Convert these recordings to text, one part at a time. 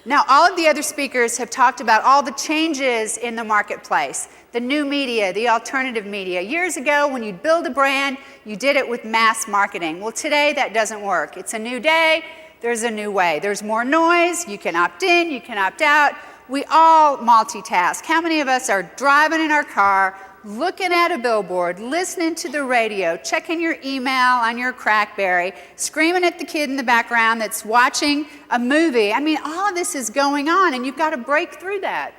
Now, all of the other speakers have talked about all the changes in the marketplace, the new media, the alternative media. Years ago, when you'd build a brand, you did it with mass marketing. Well, today that doesn't work. It's a new day, there's a new way. There's more noise, you can opt in, you can opt out. We all multitask. How many of us are driving in our car, looking at a billboard, listening to the radio, checking your email on your Crackberry, screaming at the kid in the background that's watching a movie? I mean, all of this is going on, and you've got to break through that.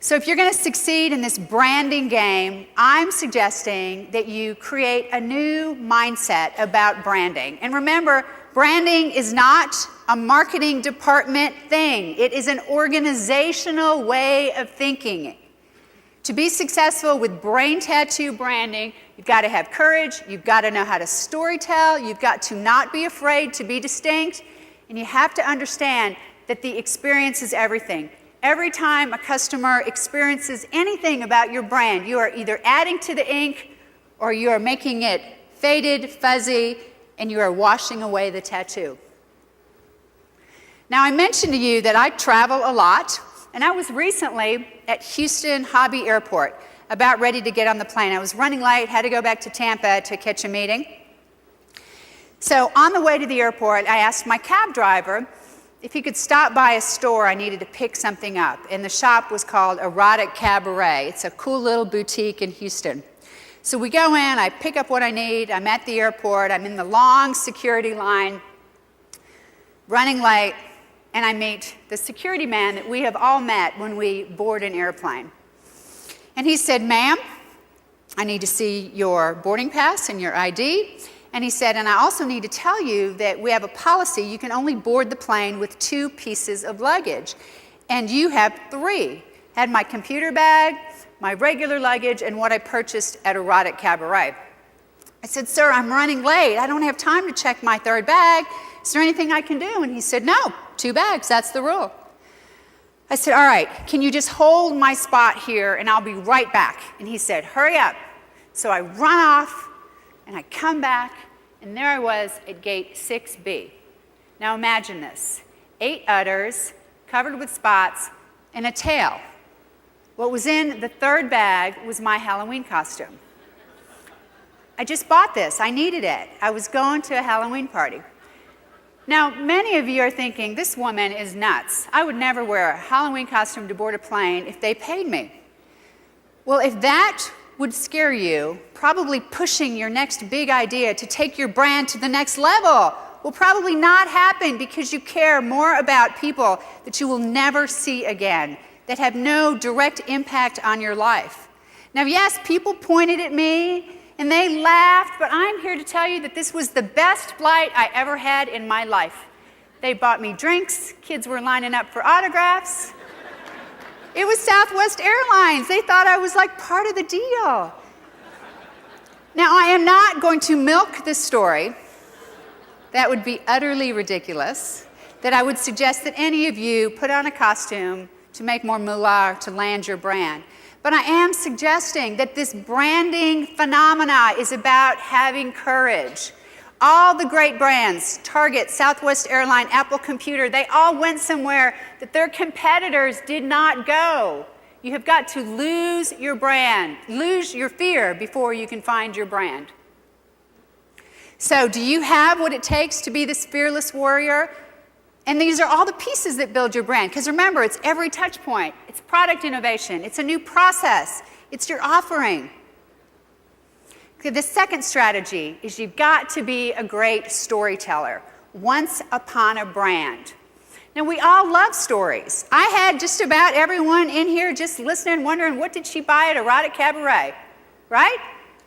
So if you're going to succeed in this branding game, I'm suggesting that you create a new mindset about branding. And remember, branding is not a marketing department thing. It is an organizational way of thinking. To be successful with brain tattoo branding, you've got to have courage, you've got to know how to storytell, you've got to not be afraid to be distinct, and you have to understand that the experience is everything. Every time a customer experiences anything about your brand, you are either adding to the ink or you are making it faded, fuzzy, and you are washing away the tattoo. Now, I mentioned to you that I travel a lot. And I was recently at Houston Hobby Airport, about ready to get on the plane. I was running late, had to go back to Tampa to catch a meeting. So on the way to the airport, I asked my cab driver if he could stop by a store I needed to pick something up. And the shop was called Erotic Cabaret. It's a cool little boutique in Houston. So we go in, I pick up what I need, I'm at the airport, I'm in the long security line, running late, and I meet the security man that we have all met when we board an airplane. And he said, "Ma'am, I need to see your boarding pass and your ID." And he said, "And I also need to tell you that we have a policy. You can only board the plane with 2 pieces of luggage. And you have 3. Had my computer bag, my regular luggage, and what I purchased at Erotic Cabaret." I said, "Sir, I'm running late. I don't have time to check my 3rd bag. Is there anything I can do?" And he said, "No, 2 bags, that's the rule." I said, "All right, can you just hold my spot here and I'll be right back?" And he said, "Hurry up." So I run off and I come back and there I was at gate 6B. Now imagine this, 8 udders covered with spots and a tail. What was in the 3rd bag was my Halloween costume. I just bought this, I needed it. I was going to a Halloween party. Now, many of you are thinking, this woman is nuts. I would never wear a Halloween costume to board a plane if they paid me. Well, if that would scare you, probably pushing your next big idea to take your brand to the next level will probably not happen because you care more about people that you will never see again, that have no direct impact on your life. Now, yes, people pointed at me and they laughed, but I'm here to tell you that this was the best flight I ever had in my life. They bought me drinks, kids were lining up for autographs. It was Southwest Airlines. They thought I was like part of the deal. Now, I am not going to milk this story. That would be utterly ridiculous. That I would suggest that any of you put on a costume to make more moolah, to land your brand. But I am suggesting that this branding phenomena is about having courage. All the great brands, Target, Southwest Airlines, Apple Computer, they all went somewhere that their competitors did not go. You have got to lose your brand, lose your fear before you can find your brand. So do you have what it takes to be this fearless warrior? And these are all the pieces that build your brand. Because remember, it's every touch point. It's product innovation. It's a new process. It's your offering. Okay, the second strategy is you've got to be a great storyteller. Once upon a brand. Now, we all love stories. I had just about everyone in here just listening, wondering, what did she buy at Erotic Cabaret? Right?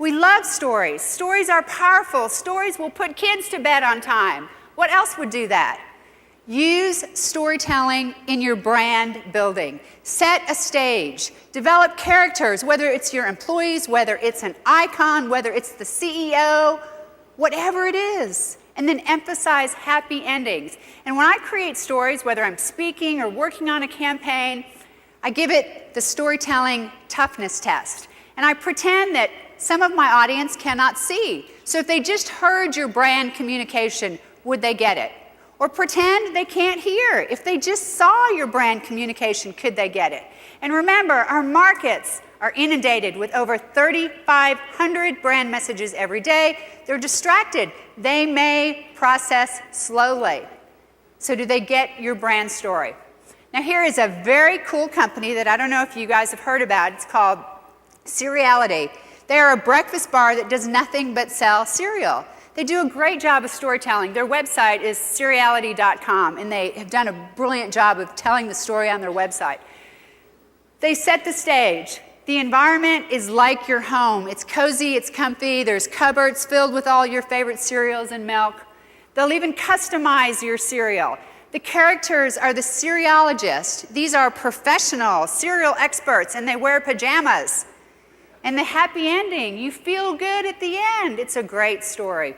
We love stories. Stories are powerful. Stories will put kids to bed on time. What else would do that? Use storytelling in your brand building. Set a stage. Develop characters, whether it's your employees, whether it's an icon, whether it's the CEO, whatever it is. And then emphasize happy endings. And when I create stories, whether I'm speaking or working on a campaign, I give it the storytelling toughness test. And I pretend that some of my audience cannot see. So if they just heard your brand communication, would they get it? Or pretend they can't hear. If they just saw your brand communication, could they get it? And remember, our markets are inundated with over 3,500 brand messages every day. They're distracted. They may process slowly. So do they get your brand story? Now here is a very cool company that I don't know if you guys have heard about. It's called Cereality. They are a breakfast bar that does nothing but sell cereal. They do a great job of storytelling. Their website is cereality.com, and they have done a brilliant job of telling the story on their website. They set the stage. The environment is like your home. It's cozy, it's comfy, there's cupboards filled with all your favorite cereals and milk. They'll even customize your cereal. The characters are the cereologists. These are professional cereal experts, and they wear pajamas. And the happy ending, you feel good at the end. It's a great story.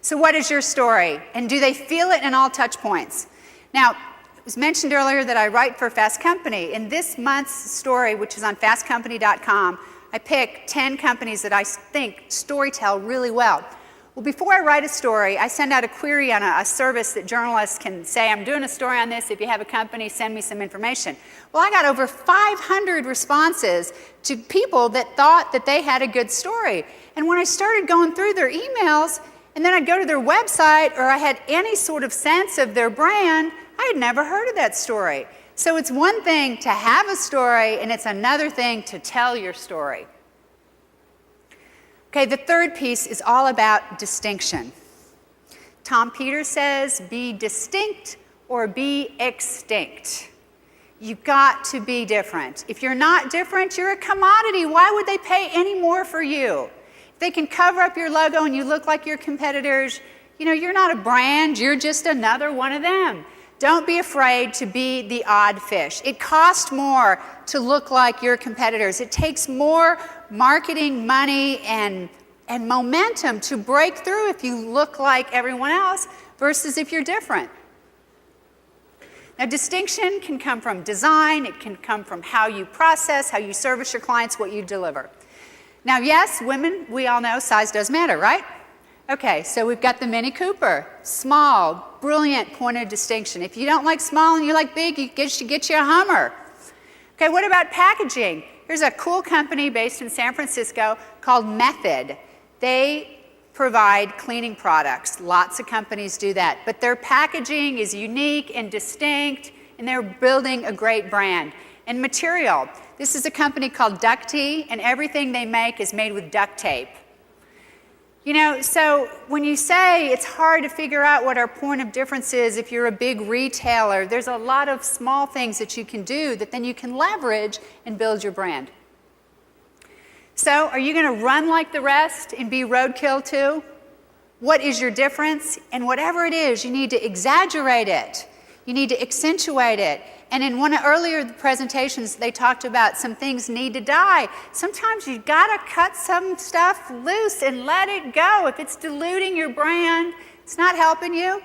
So what is your story? And do they feel it in all touch points? Now, it was mentioned earlier that I write for Fast Company. In this month's story, which is on fastcompany.com, I pick 10 companies that I think storytell really well. Well, before I write a story, I send out a query on a service that journalists can say, I'm doing a story on this. If you have a company, send me some information. Well, I got over 500 responses to people that thought that they had a good story. And when I started going through their emails, and then I'd go to their website, or I had any sort of sense of their brand, I had never heard of that story. So it's one thing to have a story, and it's another thing to tell your story. Okay, the third piece is all about distinction. Tom Peters says, be distinct or be extinct. You've got to be different. If you're not different, you're a commodity. Why would they pay any more for you? If they can cover up your logo and you look like your competitors, you know, you're not a brand, you're just another one of them. Don't be afraid to be the odd fish. It costs more to look like your competitors. It takes more marketing money and momentum to break through if you look like everyone else versus if you're different. Now, distinction can come from design. It can come from how you process, how you service your clients, what you deliver. Now, yes, women, we all know size does matter, right? Okay, so we've got the Mini Cooper. Small, brilliant point of distinction. If you don't like small and you like big, you should get you a Hummer. Okay, what about packaging? Here's a cool company based in San Francisco called Method. They provide cleaning products. Lots of companies do that. But their packaging is unique and distinct, and they're building a great brand. And material. This is a company called Ducty, and everything they make is made with duct tape. You know, so when you say it's hard to figure out what our point of difference is if you're a big retailer, there's a lot of small things that you can do that then you can leverage and build your brand. So are you going to run like the rest and be roadkill too? What is your difference? And whatever it is, you need to exaggerate it. You need to accentuate it. And in one of earlier presentations, they talked about some things need to die. Sometimes you've got to cut some stuff loose and let it go. If it's diluting your brand, it's not helping you.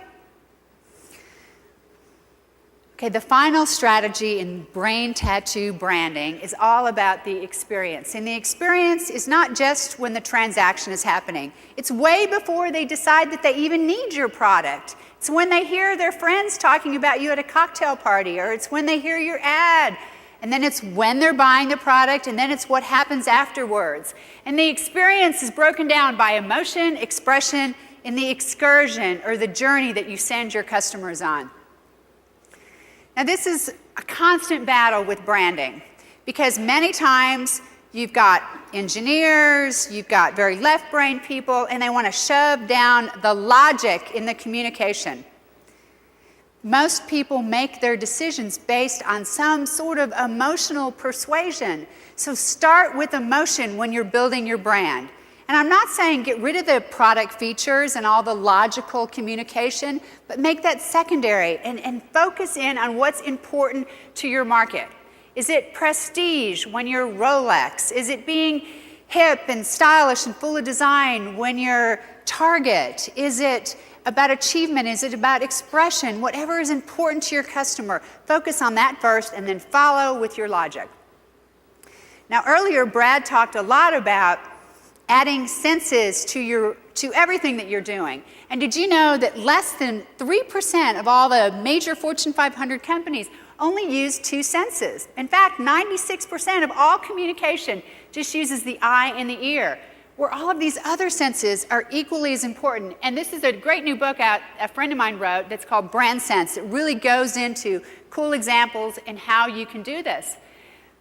Okay, the final strategy in brain tattoo branding is all about the experience. And the experience is not just when the transaction is happening. It's way before they decide that they even need your product. It's when they hear their friends talking about you at a cocktail party, or it's when they hear your ad, and then it's when they're buying the product, and then it's what happens afterwards. And the experience is broken down by emotion, expression, and the excursion or the journey that you send your customers on. Now, this is a constant battle with branding because many times you've got engineers, you've got very left-brain people, and they want to shove down the logic in the communication. Most people make their decisions based on some sort of emotional persuasion. So start with emotion when you're building your brand. And I'm not saying get rid of the product features and all the logical communication, but make that secondary and focus in on what's important to your market. Is it prestige when you're Rolex? Is it being hip and stylish and full of design when you're Target? Is it about achievement? Is it about expression? Whatever is important to your customer, focus on that first and then follow with your logic. Now, earlier, Brad talked a lot about adding senses to to everything that you're doing. And did you know that less than 3% of all the major Fortune 500 companies only use 2 senses? In fact, 96% of all communication just uses the eye and the ear, where all of these other senses are equally as important. And this is a great new book out a friend of mine wrote that's called Brand Sense. It really goes into cool examples and how you can do this.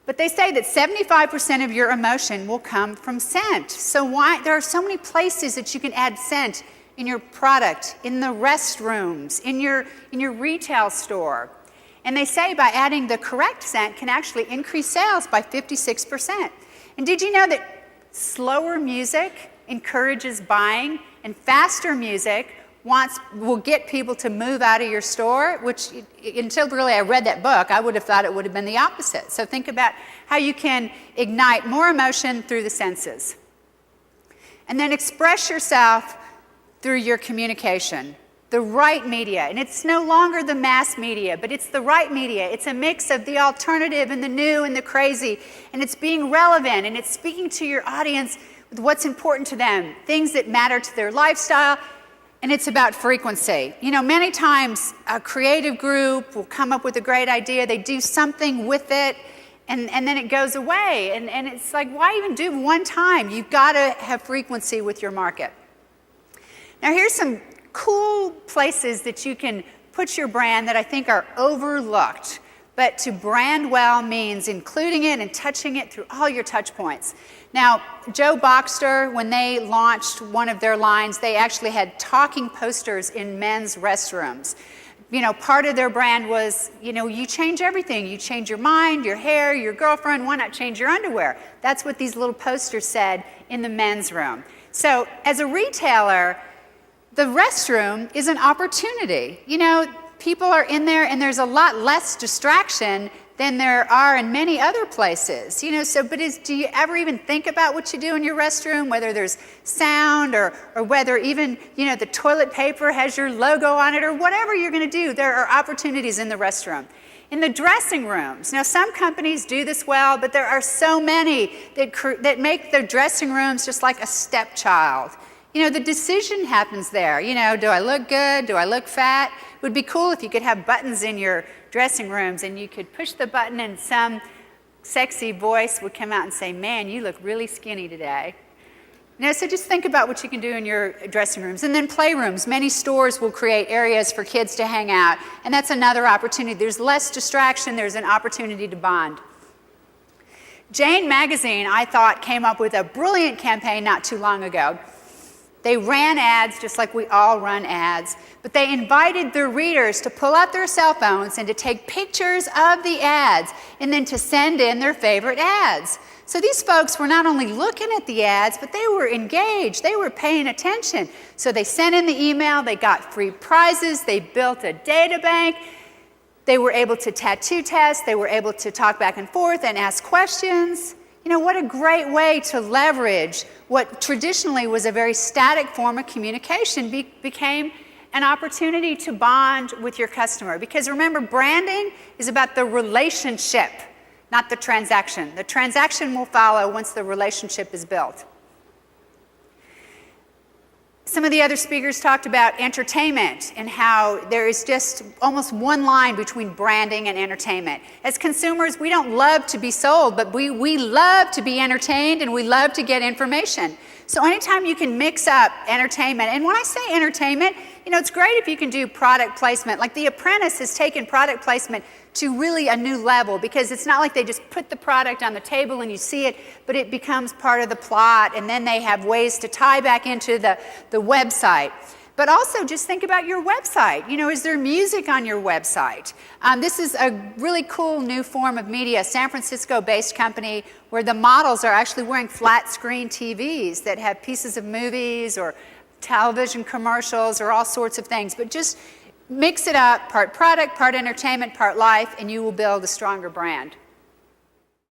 But they say that 75% of your emotion will come from scent. So there are so many places that you can add scent in your product, in the restrooms, in your retail store. And they say by adding the correct scent can actually increase sales by 56%. And did you know that slower music encourages buying, and faster music will get people to move out of your store, which until really I read that book, I would have thought it would have been the opposite. So think about how you can ignite more emotion through the senses. And then express yourself through your communication. The right media, and it's no longer the mass media, but it's the right media. It's a mix of the alternative and the new and the crazy, and it's being relevant, and it's speaking to your audience with what's important to them, things that matter to their lifestyle, and it's about frequency. You know, many times a creative group will come up with a great idea, they do something with it, and then it goes away, and it's like, why even do one time? You've got to have frequency with your market. Now here's some cool places that you can put your brand that I think are overlooked. But to brand well means including it and touching it through all your touch points. Now, Joe Boxster, when they launched one of their lines, they actually had talking posters in men's restrooms. You know, part of their brand was, you know, you change everything. You change your mind, your hair, your girlfriend, why not change your underwear? That's what these little posters said in the men's room. So as a retailer, the restroom is an opportunity. You know, people are in there and there's a lot less distraction than there are in many other places. You know, so, but do you ever even think about what you do in your restroom, whether there's sound or whether even, you know, the toilet paper has your logo on it or whatever you're gonna do, there are opportunities in the restroom. In the dressing rooms, now some companies do this well, but there are so many that make their dressing rooms just like a stepchild. You know, the decision happens there. You know, do I look good? Do I look fat? It would be cool if you could have buttons in your dressing rooms and you could push the button and some sexy voice would come out and say, man, you look really skinny today. You know, so just think about what you can do in your dressing rooms. And then playrooms. Many stores will create areas for kids to hang out, and that's another opportunity. There's less distraction. There's an opportunity to bond. Jane Magazine, I thought, came up with a brilliant campaign not too long ago. They ran ads just like we all run ads, but they invited their readers to pull out their cell phones and to take pictures of the ads and then to send in their favorite ads. So these folks were not only looking at the ads, but they were engaged, they were paying attention. So they sent in the email, they got free prizes, they built a data bank, they were able to tattoo test, they were able to talk back and forth and ask questions. You know, what a great way to leverage what traditionally was a very static form of communication became an opportunity to bond with your customer. Because remember, branding is about the relationship, not the transaction. The transaction will follow once the relationship is built. Some of the other speakers talked about entertainment and how there is just almost one line between branding and entertainment. As consumers, we don't love to be sold, but we love to be entertained and we love to get information. So anytime you can mix up entertainment, and when I say entertainment, you know, it's great if you can do product placement. Like The Apprentice has taken product placement to really a new level because it's not like they just put the product on the table and you see it, but it becomes part of the plot, and then they have ways to tie back into the website. But also just think about your website. You know, is there music on your website? This is a really cool new form of media, a San Francisco-based company where the models are actually wearing flat screen TVs that have pieces of movies or television commercials or all sorts of things. But just mix it up, part product, part entertainment, part life, and you will build a stronger brand.